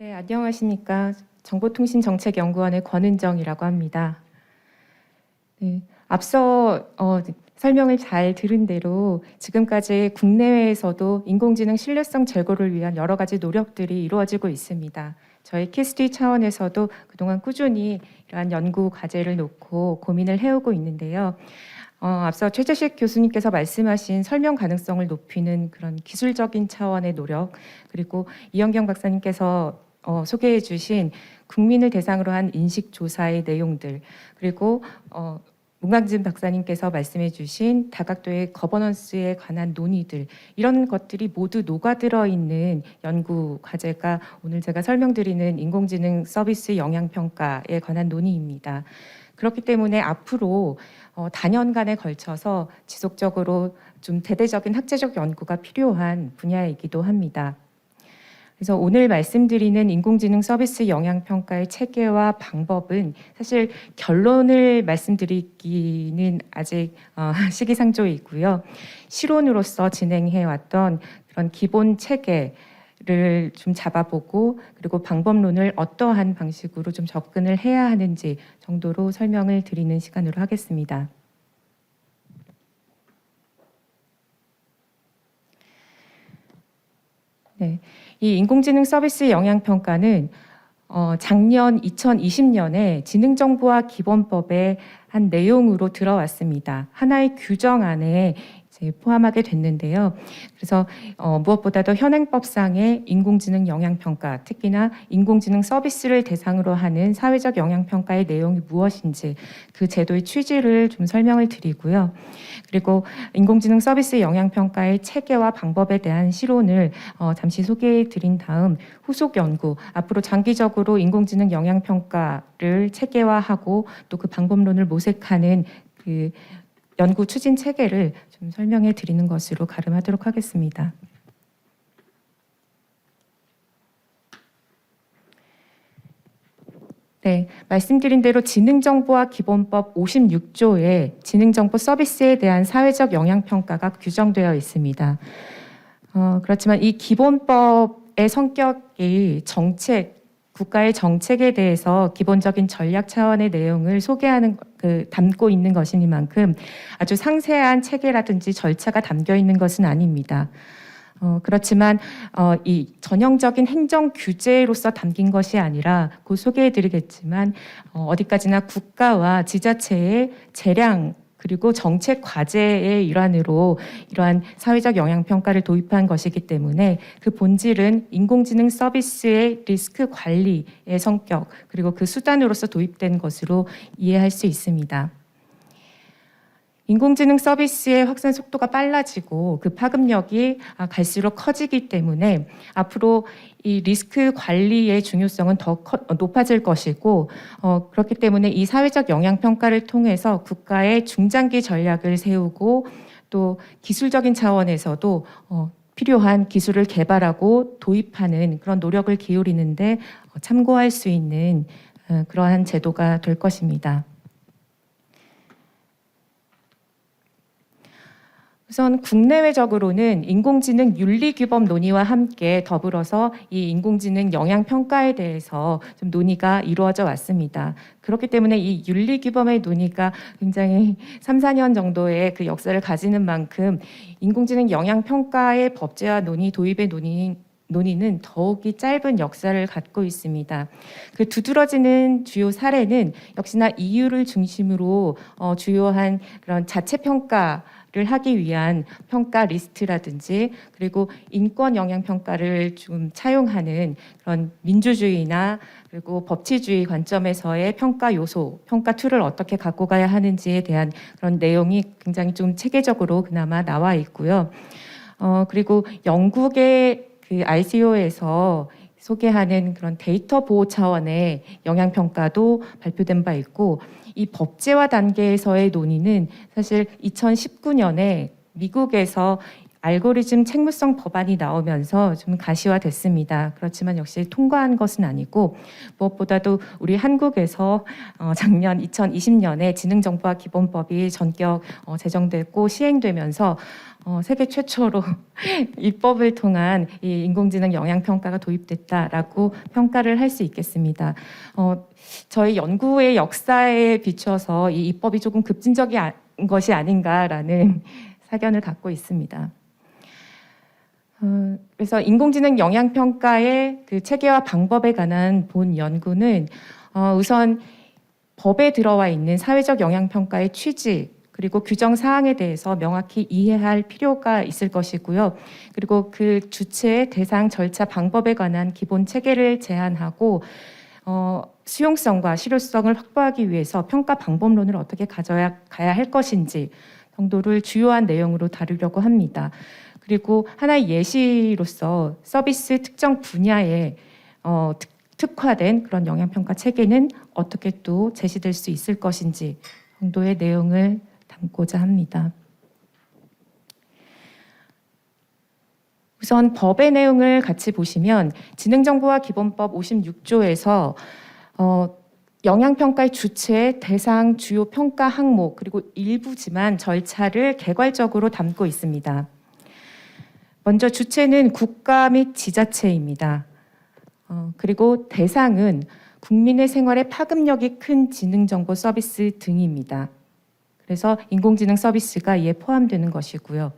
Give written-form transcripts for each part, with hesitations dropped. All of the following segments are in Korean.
네, 안녕하십니까. 정보통신정책연구원의 권은정이라고 합니다. 네, 앞서 설명을 잘 들은 대로 지금까지 국내외에서도 인공지능 신뢰성 제고를 위한 여러 가지 노력들이 이루어지고 있습니다. 저희 키스티 차원에서도 그동안 꾸준히 이러한 연구 과제를 놓고 고민을 해오고 있는데요. 앞서 최재식 교수님께서 말씀하신 설명 가능성을 높이는 그런 기술적인 차원의 노력, 그리고 이현경 박사님께서 소개해 주신 국민을 대상으로 한 인식조사의 내용들, 그리고 문광진 박사님께서 말씀해 주신 다각도의 거버넌스에 관한 논의들, 이런 것들이 모두 녹아들어 있는 연구 과제가 오늘 제가 설명드리는 인공지능 서비스 영향평가에 관한 논의입니다. 그렇기 때문에 앞으로 다년간에 걸쳐서 지속적으로 좀 대대적인 학제적 연구가 필요한 분야이기도 합니다. 그래서 오늘 말씀드리는 인공지능 서비스 영향평가의 체계와 방법은 사실 결론을 말씀드리기는 아직 시기상조이고요. 실온으로서 진행해왔던 그런 기본 체계를 좀 잡아보고, 그리고 방법론을 어떠한 방식으로 좀 접근을 해야 하는지 정도로 설명을 드리는 시간으로 하겠습니다. 네, 이 인공지능 서비스 영향평가는 작년 2020년에 지능정보화 기본법의 한 내용으로 들어왔습니다. 하나의 규정 안에 이제 포함하게 됐는데요. 그래서 무엇보다도 현행법상의 인공지능 영향평가, 특히나 인공지능 서비스를 대상으로 하는 사회적 영향평가의 내용이 무엇인지 그 제도의 취지를 좀 설명을 드리고요. 그리고 인공지능 서비스 영향평가의 체계와 방법에 대한 실론을 잠시 소개해 드린 다음 후속 연구, 앞으로 장기적으로 인공지능 영향평가를 체계화하고 또 그 방법론을 모색하는 그 연구 추진 체계를 좀 설명해 드리는 것으로 가름하도록 하겠습니다. 네, 말씀드린 대로 지능정보화 기본법 56조에 지능정보 서비스에 대한 사회적 영향평가가 규정되어 있습니다. 그렇지만 이 기본법의 성격이 국가의 정책에 대해서 기본적인 전략 차원의 내용을 소개하는, 담고 있는 것이니만큼 아주 상세한 체계라든지 절차가 담겨 있는 것은 아닙니다. 그렇지만 이 전형적인 행정 규제로서 담긴 것이 아니라 곧 소개해드리겠지만 어디까지나 국가와 지자체의 재량 그리고 정책 과제의 일환으로 이러한 사회적 영향평가를 도입한 것이기 때문에 그 본질은 인공지능 서비스의 리스크 관리의 성격, 그리고 그 수단으로서 도입된 것으로 이해할 수 있습니다. 인공지능 서비스의 확산 속도가 빨라지고 그 파급력이 갈수록 커지기 때문에 앞으로 이 리스크 관리의 중요성은 더 높아질 것이고, 그렇기 때문에 이 사회적 영향평가를 통해서 국가의 중장기 전략을 세우고 또 기술적인 차원에서도 필요한 기술을 개발하고 도입하는 그런 노력을 기울이는데 참고할 수 있는 그러한 제도가 될 것입니다. 우선 국내외적으로는 인공지능 윤리규범 논의와 함께 더불어서 이 인공지능 영향평가에 대해서 좀 논의가 이루어져 왔습니다. 그렇기 때문에 이 윤리규범의 논의가 굉장히 3, 4년 정도의 그 역사를 가지는 만큼 인공지능 영향평가의 법제화 논의, 도입의 논의는 더욱이 짧은 역사를 갖고 있습니다. 그 두드러지는 주요 사례는 역시나 EU를 중심으로 주요한 그런 자체 평가를 하기 위한 평가 리스트라든지, 그리고 인권 영향 평가를 좀 차용하는 그런 민주주의나 그리고 법치주의 관점에서의 평가 요소, 평가 툴을 어떻게 갖고 가야 하는지에 대한 그런 내용이 굉장히 좀 체계적으로 그나마 나와 있고요. 그리고 영국의 그 ICO에서 소개하는 그런 데이터 보호 차원의 영향평가도 발표된 바 있고, 이 법제화 단계에서의 논의는 사실 2019년에 미국에서 알고리즘 책무성 법안이 나오면서 좀 가시화됐습니다. 그렇지만 역시 통과한 것은 아니고 무엇보다도 우리 한국에서 작년 2020년에 지능정보화 기본법이 전격 제정됐고 시행되면서 세계 최초로 입법을 통한 이 인공지능 영향평가가 도입됐다라고 평가를 할 수 있겠습니다. 저희 연구의 역사에 비춰서 이 입법이 조금 급진적인 것이 아닌가라는 사견을 갖고 있습니다. 그래서 인공지능 영향평가의 그 체계와 방법에 관한 본 연구는 우선 법에 들어와 있는 사회적 영향평가의 취지 그리고 규정 사항에 대해서 명확히 이해할 필요가 있을 것이고요. 그리고 그 주체, 대상, 절차, 방법에 관한 기본 체계를 제안하고 수용성과 실효성을 확보하기 위해서 평가 방법론을 어떻게 가야 할 것인지 정도를 주요한 내용으로 다루려고 합니다. 그리고 하나의 예시로서 서비스 특정 분야에 특화된 그런 영향평가 체계는 어떻게 또 제시될 수 있을 것인지 정도의 내용을 담고자 합니다. 우선 법의 내용을 같이 보시면 지능정보화 기본법 56조에서 영향평가의 주체, 대상, 주요 평가 항목 그리고 일부지만 절차를 개괄적으로 담고 있습니다. 먼저 주체는 국가 및 지자체입니다. 그리고 대상은 국민의 생활에 파급력이 큰 지능정보 서비스 등입니다. 그래서 인공지능 서비스가 이에 포함되는 것이고요.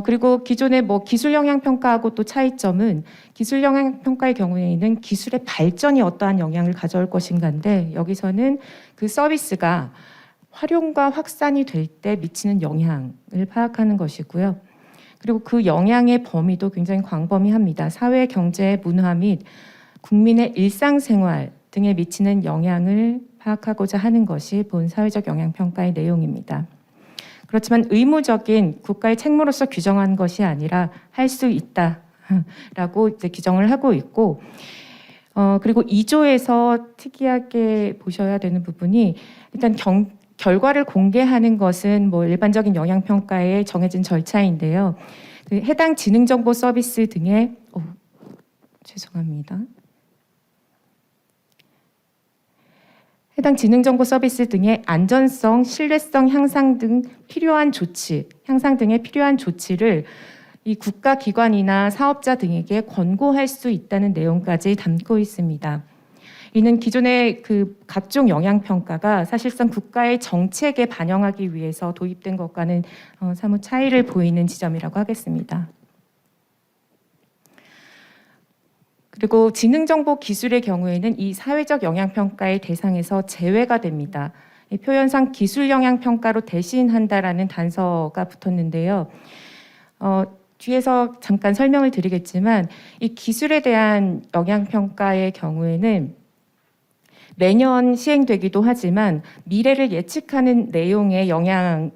그리고 기존의 기술 영향 평가하고 또 차이점은 기술 영향 평가의 경우에는 기술의 발전이 어떠한 영향을 가져올 것인가인데 여기서는 그 서비스가 활용과 확산이 될 때 미치는 영향을 파악하는 것이고요. 그리고 그 영향의 범위도 굉장히 광범위합니다. 사회, 경제, 문화 및 국민의 일상생활 등에 미치는 영향을 파악하고자 하는 것이 본 사회적 영향평가의 내용입니다. 그렇지만 의무적인 국가의 책무로서 규정한 것이 아니라 할 수 있다라고 이제 규정을 하고 있고, 그리고 2조에서 특이하게 보셔야 되는 부분이 일단 결과를 공개하는 것은 일반적인 영향평가에 정해진 절차인데요. 그 해당 지능정보 서비스 등의 죄송합니다. 해당 지능정보 서비스 등의 안전성, 신뢰성 향상 등의 필요한 조치를 이 국가기관이나 사업자 등에게 권고할 수 있다는 내용까지 담고 있습니다. 이는 기존의 그 각종 영향평가가 사실상 국가의 정책에 반영하기 위해서 도입된 것과는 사뭇 차이를 보이는 지점이라고 하겠습니다. 그리고 지능정보 기술의 경우에는 이 사회적 영향평가의 대상에서 제외가 됩니다. 이 표현상 기술 영향평가로 대신한다라는 단서가 붙었는데요. 뒤에서 잠깐 설명을 드리겠지만 이 기술에 대한 영향평가의 경우에는 매년 시행되기도 하지만 미래를 예측하는 내용의 영향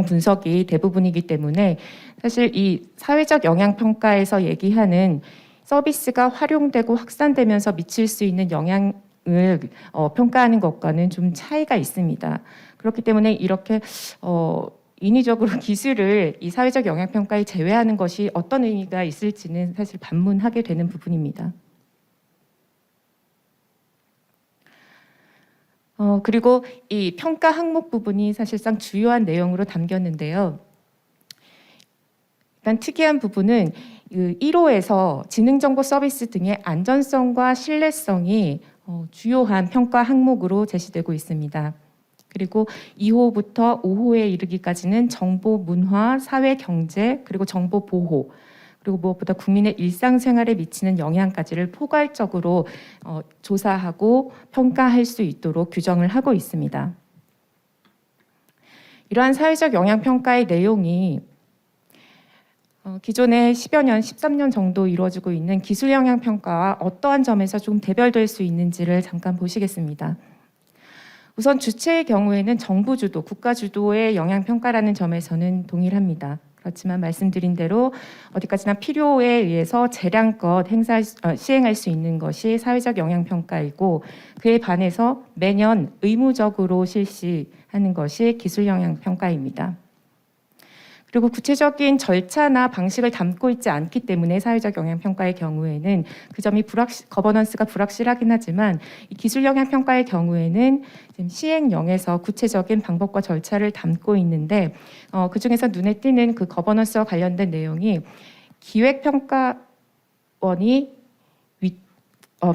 분석이 대부분이기 때문에 사실 이 사회적 영향 평가에서 얘기하는 서비스가 활용되고 확산되면서 미칠 수 있는 영향을 평가하는 것과는 좀 차이가 있습니다. 그렇기 때문에 이렇게 인위적으로 기술을 이 사회적 영향 평가에 제외하는 것이 어떤 의미가 있을지는 사실 반문하게 되는 부분입니다. 그리고 이 평가 항목 부분이 사실상 주요한 내용으로 담겼는데요. 일단 특이한 부분은 1호에서 지능정보 서비스 등의 안전성과 신뢰성이 주요한 평가 항목으로 제시되고 있습니다. 그리고 2호부터 5호에 이르기까지는 정보 문화, 사회 경제, 그리고 정보 보호, 그리고 무엇보다 국민의 일상생활에 미치는 영향까지를 포괄적으로 조사하고 평가할 수 있도록 규정을 하고 있습니다. 이러한 사회적 영향평가의 내용이 기존에 10여 년, 13년 정도 이루어지고 있는 기술 영향평가와 어떠한 점에서 좀 대별될 수 있는지를 잠깐 보시겠습니다. 우선 주체의 경우에는 정부 주도, 국가 주도의 영향평가라는 점에서는 동일합니다. 그렇지만 말씀드린 대로 어디까지나 필요에 의해서 재량껏 시행할 수 있는 것이 사회적 영향평가이고 그에 반해서 매년 의무적으로 실시하는 것이 기술 영향평가입니다. 그리고 구체적인 절차나 방식을 담고 있지 않기 때문에 사회적 영향평가의 경우에는 그 점이 거버넌스가 불확실하긴 하지만 이 기술 영향평가의 경우에는 지금 시행령에서 구체적인 방법과 절차를 담고 있는데 그중에서 눈에 띄는 그 거버넌스와 관련된 내용이 기획평가원이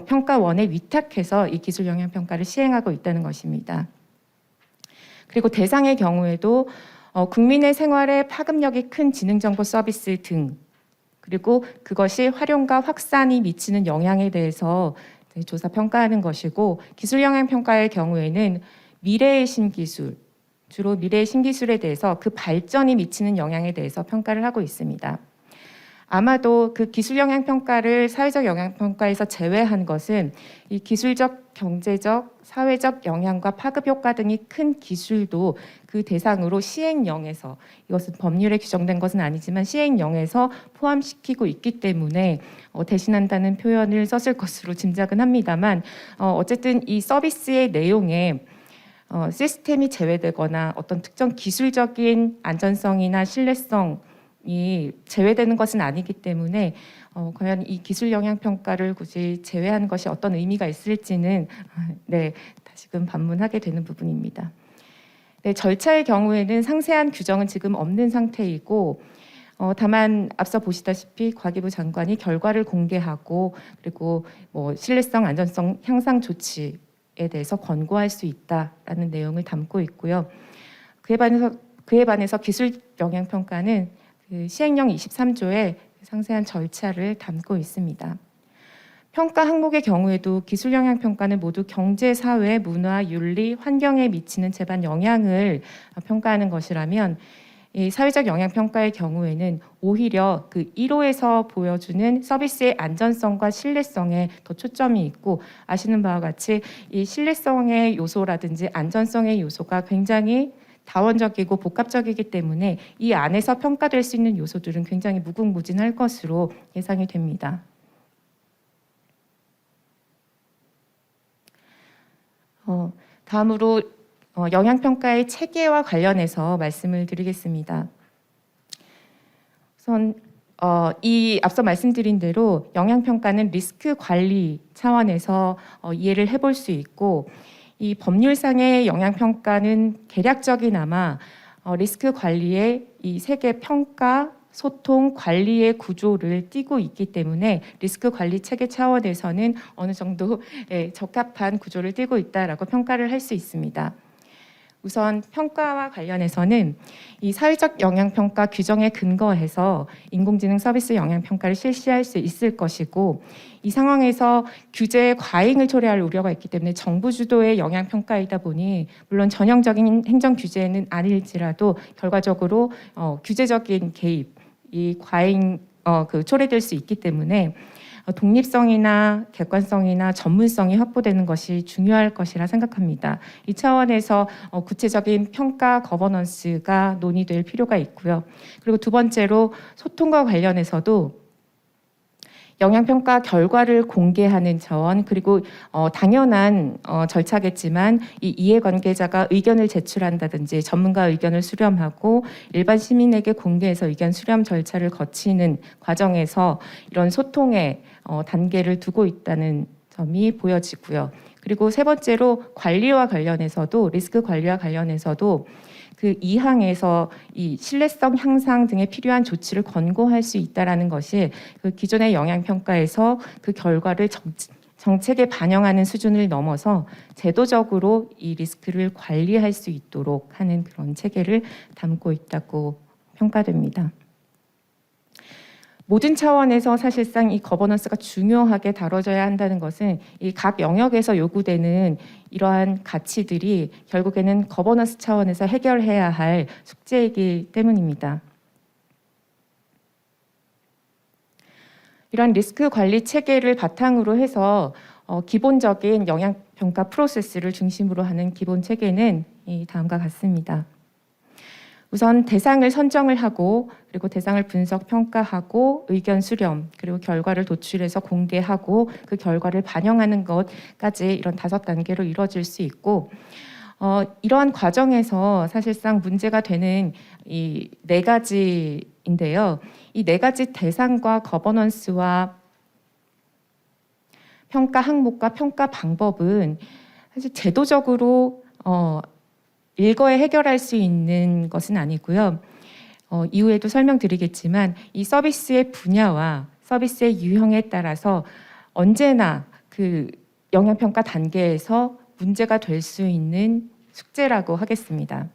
평가원에 위탁해서 이 기술 영향평가를 시행하고 있다는 것입니다. 그리고 대상의 경우에도 국민의 생활에 파급력이 큰 지능정보 서비스 등 그리고 그것이 활용과 확산이 미치는 영향에 대해서 조사 평가하는 것이고 기술 영향 평가의 경우에는 미래의 신기술, 주로 미래의 신기술에 대해서 그 발전이 미치는 영향에 대해서 평가를 하고 있습니다. 아마도 그 기술 영향 평가를 사회적 영향 평가에서 제외한 것은 이 기술적, 경제적, 사회적 영향과 파급 효과 등이 큰 기술도 그 대상으로 시행령에서 이것은 법률에 규정된 것은 아니지만 시행령에서 포함시키고 있기 때문에 대신한다는 표현을 썼을 것으로 짐작은 합니다만 어쨌든 이 서비스의 내용에 시스템이 제외되거나 어떤 특정 기술적인 안전성이나 신뢰성이 제외되는 것은 아니기 때문에 과연 이 기술 영향 평가를 굳이 제외한 것이 어떤 의미가 있을지는 다시금 반문하게 되는 부분입니다. 네, 절차의 경우에는 상세한 규정은 지금 없는 상태이고 다만 앞서 보시다시피 과기부 장관이 결과를 공개하고 그리고 신뢰성, 안전성 향상 조치에 대해서 권고할 수 있다라는 내용을 담고 있고요. 그에 반해서 기술 영향 평가는 그 시행령 23조에 상세한 절차를 담고 있습니다. 평가 항목의 경우에도 기술 영향 평가는 모두 경제, 사회, 문화, 윤리, 환경에 미치는 재반 영향을 평가하는 것이라면 이 사회적 영향 평가의 경우에는 오히려 그 1호에서 보여주는 서비스의 안전성과 신뢰성에 더 초점이 있고 아시는 바와 같이 이 신뢰성의 요소라든지 안전성의 요소가 굉장히 다원적이고 복합적이기 때문에 이 안에서 평가될 수 있는 요소들은 굉장히 무궁무진할 것으로 예상이 됩니다. 다음으로 영향평가의 체계와 관련해서 말씀을 드리겠습니다. 우선 이 앞서 말씀드린 대로 영향평가는 리스크 관리 차원에서 이해를 해볼 수 있고 이 법률상의 영향평가는 개략적이나마 리스크 관리의 이 세계 평가, 소통, 관리의 구조를 띠고 있기 때문에 리스크 관리 체계 차원에서는 어느 정도 적합한 구조를 띠고 있다라고 평가를 할 수 있습니다. 우선 평가와 관련해서는 이 사회적 영향평가 규정에 근거해서 인공지능 서비스 영향평가를 실시할 수 있을 것이고 이 상황에서 규제의 과잉을 초래할 우려가 있기 때문에 정부 주도의 영향평가이다 보니 물론 전형적인 행정 규제는 아닐지라도 결과적으로 규제적인 개입이 과잉 초래될 수 있기 때문에 독립성이나 객관성이나 전문성이 확보되는 것이 중요할 것이라 생각합니다. 이 차원에서 구체적인 평가 거버넌스가 논의될 필요가 있고요. 그리고 두 번째로 소통과 관련해서도 영향평가 결과를 공개하는 차원 그리고 당연한 절차겠지만 이 이해관계자가 의견을 제출한다든지 전문가 의견을 수렴하고 일반 시민에게 공개해서 의견 수렴 절차를 거치는 과정에서 이런 소통의 단계를 두고 있다는 점이 보여지고요. 그리고 세 번째로 관리와 관련해서도 리스크 관리와 관련해서도 그 2항에서 이 신뢰성 향상 등에 필요한 조치를 권고할 수 있다라는 것이 그 기존의 영향평가에서 그 결과를 정책에 반영하는 수준을 넘어서 제도적으로 이 리스크를 관리할 수 있도록 하는 그런 체계를 담고 있다고 평가됩니다. 모든 차원에서 사실상 이 거버넌스가 중요하게 다뤄져야 한다는 것은 이 각 영역에서 요구되는 이러한 가치들이 결국에는 거버넌스 차원에서 해결해야 할 숙제이기 때문입니다. 이러한 리스크 관리 체계를 바탕으로 해서 기본적인 영향평가 프로세스를 중심으로 하는 기본 체계는 다음과 같습니다. 우선 대상을 선정을 하고 그리고 대상을 분석 평가하고 의견 수렴 그리고 결과를 도출해서 공개하고 그 결과를 반영하는 것까지 이런 5단계로 이루어질 수 있고 이러한 과정에서 사실상 문제가 되는 이 네 가지인데요. 이 네 가지 대상과 거버넌스와 평가 항목과 평가 방법은 사실 제도적으로 일거에 해결할 수 있는 것은 아니고요. 이후에도 설명드리겠지만 이 서비스의 분야와 서비스의 유형에 따라서 언제나 그 영향평가 단계에서 문제가 될 수 있는 숙제라고 하겠습니다.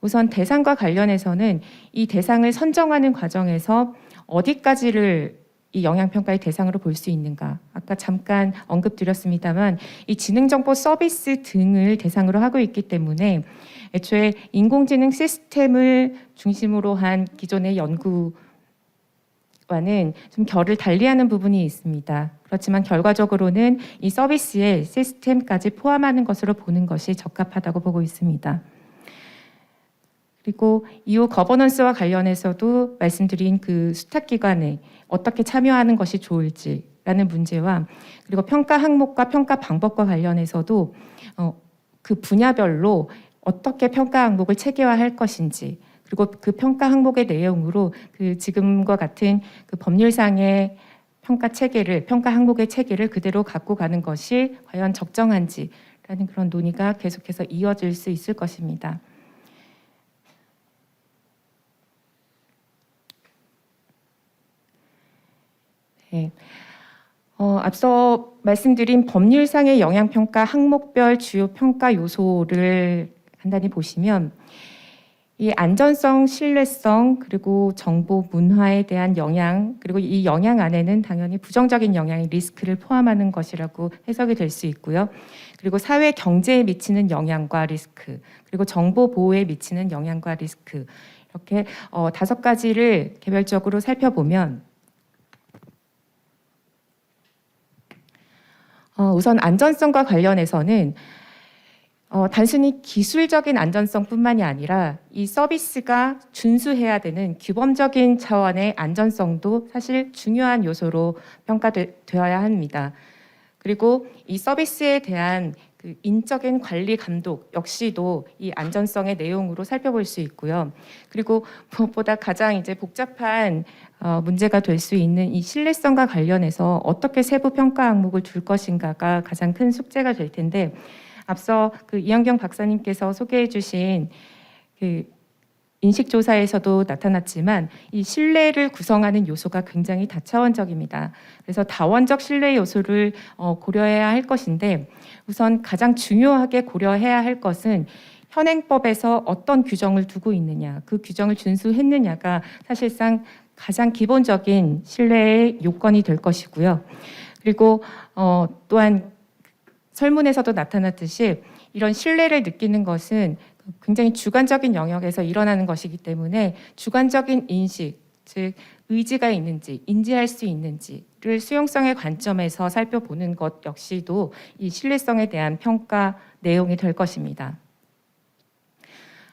우선 대상과 관련해서는 이 대상을 선정하는 과정에서 어디까지를 이 영향평가의 대상으로 볼 수 있는가. 아까 잠깐 언급드렸습니다만 이 지능정보 서비스 등을 대상으로 하고 있기 때문에 애초에 인공지능 시스템을 중심으로 한 기존의 연구와는 좀 결을 달리하는 부분이 있습니다. 그렇지만 결과적으로는 이 서비스의 시스템까지 포함하는 것으로 보는 것이 적합하다고 보고 있습니다. 그리고 이후 거버넌스와 관련해서도 말씀드린 그 수탁기관에 어떻게 참여하는 것이 좋을지라는 문제와 그리고 평가 항목과 평가 방법과 관련해서도 그 분야별로 어떻게 평가 항목을 체계화할 것인지 그리고 그 평가 항목의 내용으로 그 지금과 같은 그 법률상의 평가 체계를 평가 항목의 체계를 그대로 갖고 가는 것이 과연 적정한지라는 그런 논의가 계속해서 이어질 수 있을 것입니다. 네. 앞서 말씀드린 법률상의 영향평가 항목별 주요 평가 요소를 간단히 보시면 이 안전성, 신뢰성, 그리고 정보 문화에 대한 영향, 그리고 이 영향 안에는 당연히 부정적인 영향의 리스크를 포함하는 것이라고 해석이 될 수 있고요. 그리고 사회 경제에 미치는 영향과 리스크, 그리고 정보 보호에 미치는 영향과 리스크, 이렇게 5가지를 개별적으로 살펴보면 우선 안전성과 관련해서는 단순히 기술적인 안전성뿐만이 아니라 이 서비스가 준수해야 되는 규범적인 차원의 안전성도 사실 중요한 요소로 평가되어야 합니다. 그리고 이 서비스에 대한 그 인적인 관리 감독 역시도 이 안전성의 내용으로 살펴볼 수 있고요. 그리고 무엇보다 가장 이제 복잡한 문제가 될 수 있는 이 신뢰성과 관련해서 어떻게 세부 평가 항목을 둘 것인가가 가장 큰 숙제가 될 텐데 앞서 그 이현경 박사님께서 소개해 주신 그 인식조사에서도 나타났지만 이 신뢰를 구성하는 요소가 굉장히 다차원적입니다. 그래서 다원적 신뢰 요소를 고려해야 할 것인데 우선 가장 중요하게 고려해야 할 것은 현행법에서 어떤 규정을 두고 있느냐, 그 규정을 준수했느냐가 사실상 가장 기본적인 신뢰의 요건이 될 것이고요. 그리고 또한 설문에서도 나타났듯이 이런 신뢰를 느끼는 것은 굉장히 주관적인 영역에서 일어나는 것이기 때문에 주관적인 인식, 즉 의지가 있는지, 인지할 수 있는지를 수용성의 관점에서 살펴보는 것 역시도 이 신뢰성에 대한 평가 내용이 될 것입니다.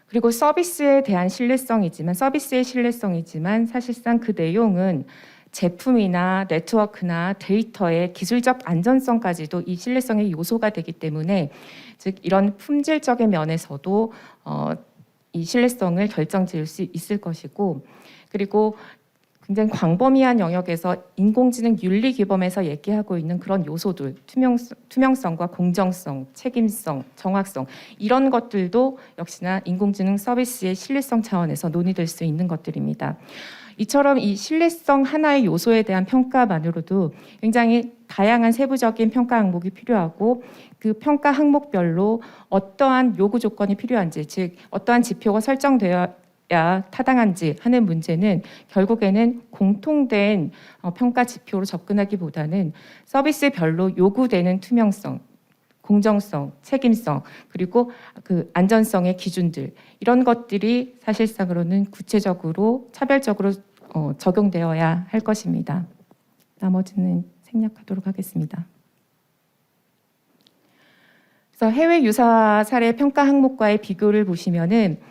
그리고 서비스에 대한 서비스의 신뢰성이지만 사실상 그 내용은 제품이나 네트워크나 데이터의 기술적 안전성까지도 이 신뢰성의 요소가 되기 때문에 즉 이런 품질적인 면에서도 이 신뢰성을 결정지을 수 있을 것이고 그리고 굉장히 광범위한 영역에서 인공지능 윤리 규범에서 얘기하고 있는 그런 요소들 투명성과 공정성, 책임성, 정확성 이런 것들도 역시나 인공지능 서비스의 신뢰성 차원에서 논의될 수 있는 것들입니다. 이처럼 이 신뢰성 하나의 요소에 대한 평가만으로도 굉장히 다양한 세부적인 평가 항목이 필요하고 그 평가 항목별로 어떠한 요구 조건이 필요한지 즉 어떠한 지표가 설정되어야 타당한지 하는 문제는 결국에는 공통된 평가 지표로 접근하기보다는 서비스별로 요구되는 투명성, 공정성, 책임성, 그리고 그 안전성의 기준들 이런 것들이 사실상으로는 구체적으로 차별적으로 적용되어야 할 것입니다. 나머지는 생략하도록 하겠습니다. 그래서 해외 유사 사례 평가 항목과의 비교를 보시면은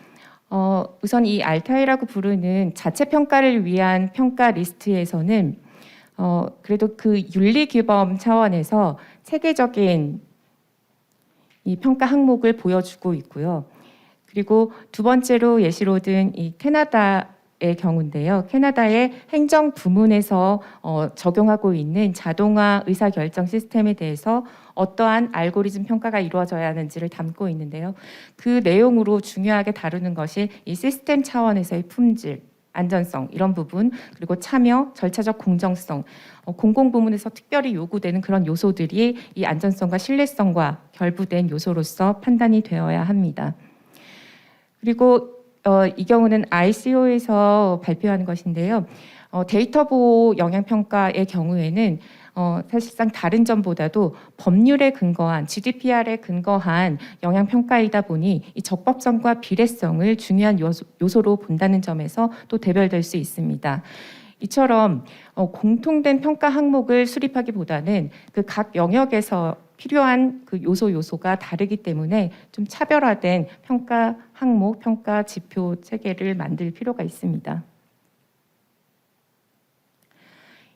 우선 이 알타이라고 부르는 자체 평가를 위한 평가 리스트에서는 그래도 그 윤리 규범 차원에서 체계적인 이 평가 항목을 보여주고 있고요. 그리고 두 번째로 예시로 든 이 캐나다의 경우인데요. 캐나다의 행정 부문에서 적용하고 있는 자동화 의사결정 시스템에 대해서 어떠한 알고리즘 평가가 이루어져야 하는지를 담고 있는데요. 그 내용으로 중요하게 다루는 것이 이 시스템 차원에서의 품질, 안전성 이런 부분, 그리고 참여, 절차적 공정성, 공공부문에서 특별히 요구되는 그런 요소들이 이 안전성과 신뢰성과 결부된 요소로서 판단이 되어야 합니다. 그리고 이 경우는 ICO에서 발표한 것인데요. 데이터 보호 영향평가의 경우에는 사실상 다른 점보다도 법률에 근거한 GDPR에 근거한 영향평가이다 보니 이 적법성과 비례성을 중요한 요소로 본다는 점에서 또 대별될 수 있습니다. 이처럼 공통된 평가 항목을 수립하기보다는 그 각 영역에서 필요한 그 요소가 다르기 때문에 좀 차별화된 평가 항목, 평가 지표 체계를 만들 필요가 있습니다.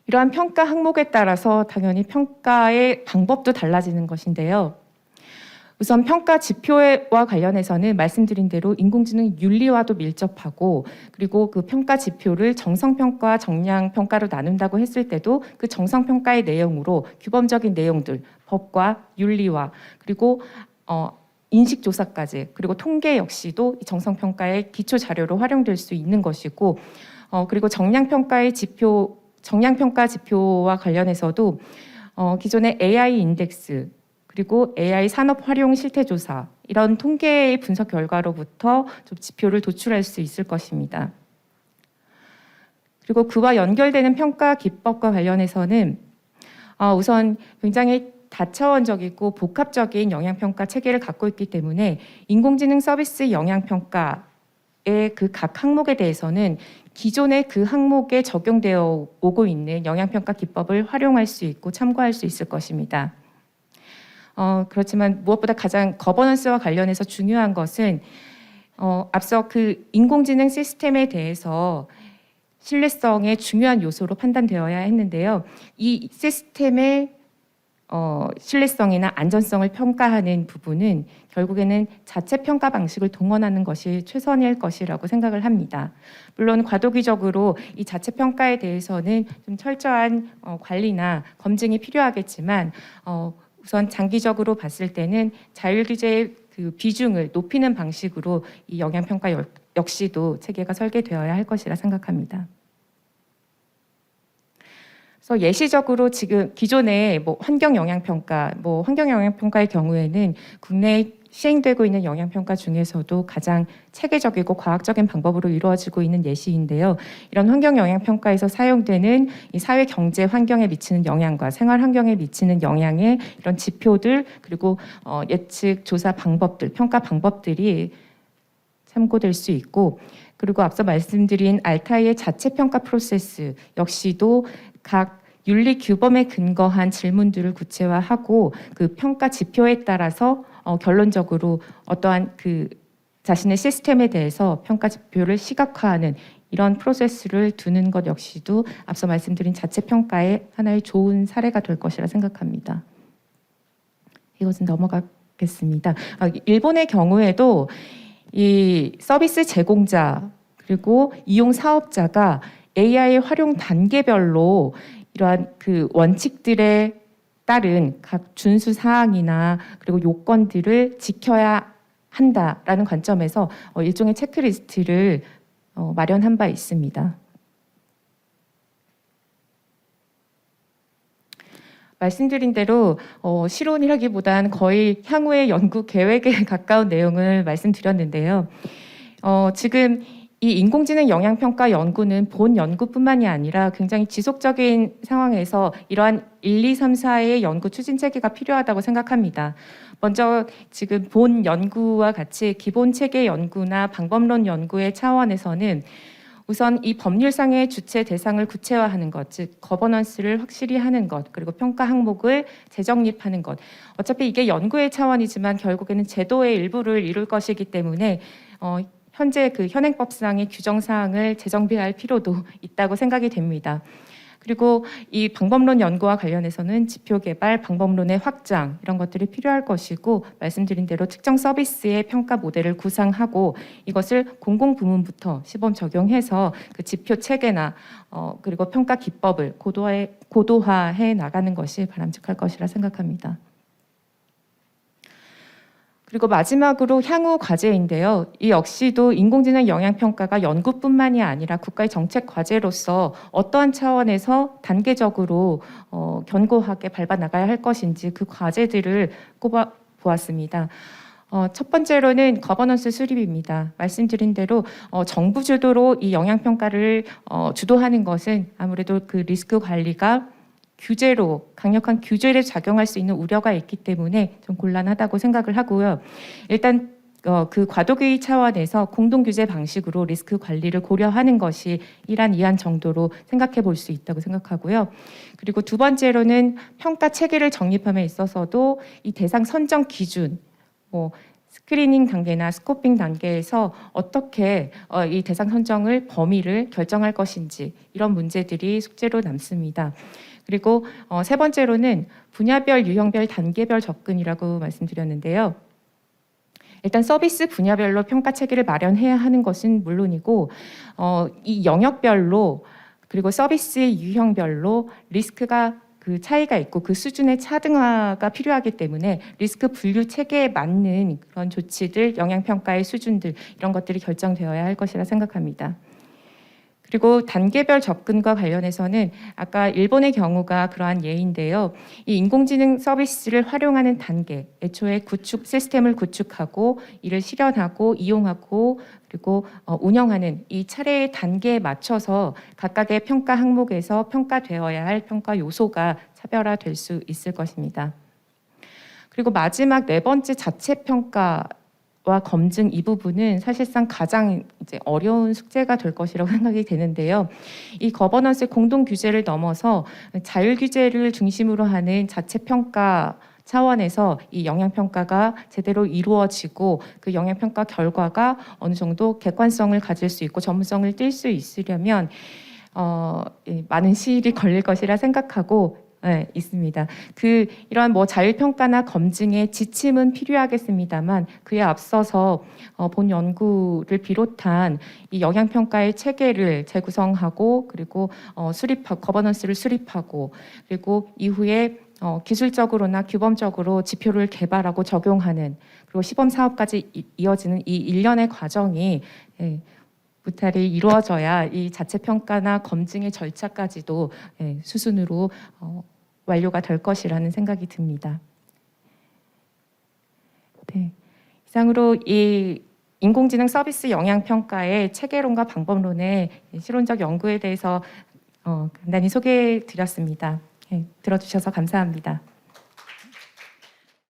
이러한 평가 항목에 따라서 당연히 평가의 방법도 달라지는 것인데요. 우선 평가 지표와 관련해서는 말씀드린 대로 인공지능 윤리와도 밀접하고, 그리고 그 평가 지표를 정성평가, 정량평가로 나눈다고 했을 때도 그 정성평가의 내용으로 규범적인 내용들, 법과 윤리와, 그리고 인식조사까지, 그리고 통계 역시도 정성평가의 기초 자료로 활용될 수 있는 것이고, 그리고 정량평가 지표와 관련해서도 기존의 AI 인덱스, 그리고 AI 산업 활용 실태 조사, 이런 통계의 분석 결과로부터 좀 지표를 도출할 수 있을 것입니다. 그리고 그와 연결되는 평가 기법과 관련해서는 우선 굉장히 다차원적이고 복합적인 영향평가 체계를 갖고 있기 때문에 인공지능 서비스 영향평가의 그 각 항목에 대해서는 기존의 그 항목에 적용되어 오고 있는 영향평가 기법을 활용할 수 있고 참고할 수 있을 것입니다. 그렇지만 무엇보다 가장 거버넌스와 관련해서 중요한 것은 앞서 그 인공지능 시스템에 대해서 신뢰성의 중요한 요소로 판단되어야 했는데요. 이 시스템의 신뢰성이나 안전성을 평가하는 부분은 결국에는 자체 평가 방식을 동원하는 것이 최선일 것이라고 생각을 합니다. 물론 과도기적으로 이 자체 평가에 대해서는 좀 철저한 관리나 검증이 필요하겠지만 우선 장기적으로 봤을 때는 자율규제의 그 비중을 높이는 방식으로 이 영향평가 역시도 체계가 설계되어야 할 것이라 생각합니다. 그래서 예시적으로 지금 기존의 환경영향평가의 경우에는 국내에 시행되고 있는 영향평가 중에서도 가장 체계적이고 과학적인 방법으로 이루어지고 있는 예시인데요. 이런 환경영향평가에서 사용되는 이 사회, 경제, 환경에 미치는 영향과 생활 환경에 미치는 영향의 이런 지표들, 그리고 예측 조사 방법들, 평가 방법들이 참고될 수 있고, 그리고 앞서 말씀드린 알타이의 자체 평가 프로세스 역시도 각 윤리 규범에 근거한 질문들을 구체화하고 그 평가 지표에 따라서 결론적으로 어떠한 그 자신의 시스템에 대해서 평가 지표를 시각화하는 이런 프로세스를 두는 것 역시도 앞서 말씀드린 자체 평가의 하나의 좋은 사례가 될 것이라 생각합니다. 이것은 넘어가겠습니다. 일본의 경우에도 이 서비스 제공자 그리고 이용 사업자가 AI 활용 단계별로 이러한 그 원칙들에 따른 각 준수 사항이나 그리고 요건들을 지켜야 한다라는 관점에서 일종의 체크리스트를 마련한 바 있습니다. 말씀드린 대로 실온이라기보단 거의 향후의 연구 계획에 가까운 내용을 말씀드렸는데요. 지금 이 인공지능 영향평가 연구는 본 연구뿐만이 아니라 굉장히 지속적인 상황에서 이러한 1, 2, 3, 4의 연구 추진 체계가 필요하다고 생각합니다. 먼저 지금 본 연구와 같이 기본 체계 연구나 방법론 연구의 차원에서는 우선 이 법률상의 주체 대상을 구체화하는 것, 즉 거버넌스를 확실히 하는 것, 그리고 평가 항목을 재정립하는 것. 어차피 이게 연구의 차원이지만 결국에는 제도의 일부를 이룰 것이기 때문에 현재 그 현행법상의 규정 사항을 재정비할 필요도 있다고 생각이 됩니다. 그리고 이 방법론 연구와 관련해서는 지표 개발, 방법론의 확장 이런 것들이 필요할 것이고 말씀드린 대로 특정 서비스의 평가 모델을 구상하고 이것을 공공부문부터 시범 적용해서 그 지표 체계나 그리고 평가 기법을 고도화해 나가는 것이 바람직할 것이라 생각합니다. 그리고 마지막으로 향후 과제인데요. 이 역시도 인공지능 영향평가가 연구뿐만이 아니라 국가의 정책 과제로서 어떠한 차원에서 단계적으로 견고하게 밟아 나가야 할 것인지 그 과제들을 꼽아 보았습니다. 첫 번째로는 거버넌스 수립입니다. 말씀드린 대로 정부 주도로 이 영향평가를 주도하는 것은 아무래도 그 리스크 관리가 규제로 강력한 규제를 작용할 수 있는 우려가 있기 때문에 좀 곤란하다고 생각을 하고요. 일단 그 과도기의 차원에서 공동 규제 방식으로 리스크 관리를 고려하는 것이 일환 이한 정도로 생각해 볼 수 있다고 생각하고요. 그리고 두 번째로는 평가 체계를 정립함에 있어서도 이 대상 선정 기준, 스크리닝 단계나 스코핑 단계에서 어떻게 이 대상 선정을 범위를 결정할 것인지 이런 문제들이 숙제로 남습니다. 그리고 세 번째로는 분야별, 유형별, 단계별 접근이라고 말씀드렸는데요. 일단 서비스 분야별로 평가 체계를 마련해야 하는 것은 물론이고 이 영역별로 그리고 서비스의 유형별로 리스크가 그 차이가 있고 그 수준의 차등화가 필요하기 때문에 리스크 분류 체계에 맞는 그런 조치들, 영향평가의 수준들 이런 것들이 결정되어야 할 것이라 생각합니다. 그리고 단계별 접근과 관련해서는 아까 일본의 경우가 그러한 예인데요. 이 인공지능 서비스를 활용하는 단계, 애초에 시스템을 구축하고 이를 실현하고 이용하고 그리고 운영하는 이 차례의 단계에 맞춰서 각각의 평가 항목에서 평가되어야 할 평가 요소가 차별화될 수 있을 것입니다. 그리고 마지막 네 번째 자체 평가 와 검증 이 부분은 사실상 가장 이제 어려운 숙제가 될 것이라고 생각이 되는데요. 이 거버넌스 공동 규제를 넘어서 자율 규제를 중심으로 하는 자체 평가 차원에서 이 영향 평가가 제대로 이루어지고 그 영향 평가 결과가 어느 정도 객관성을 가질 수 있고 전문성을 띌 수 있으려면 많은 시일이 걸릴 것이라 생각하고 네, 있습니다. 이러한 자율평가나 검증의 지침은 필요하겠습니다만 그에 앞서서 본 연구를 비롯한 이 영향평가의 체계를 재구성하고 그리고 거버넌스를 수립하고 그리고 이후에 기술적으로나 규범적으로 지표를 개발하고 적용하는 그리고 시범 사업까지 이어지는 이 일련의 과정이 무탈이 이루어져야 이 자체 평가나 검증의 절차까지도 수순으로 완료가 될 것이라는 생각이 듭니다. 네, 이상으로 이 인공지능 서비스 영향 평가의 체계론과 방법론의 실론적 연구에 대해서 간단히 소개해 드렸습니다. 들어주셔서 감사합니다.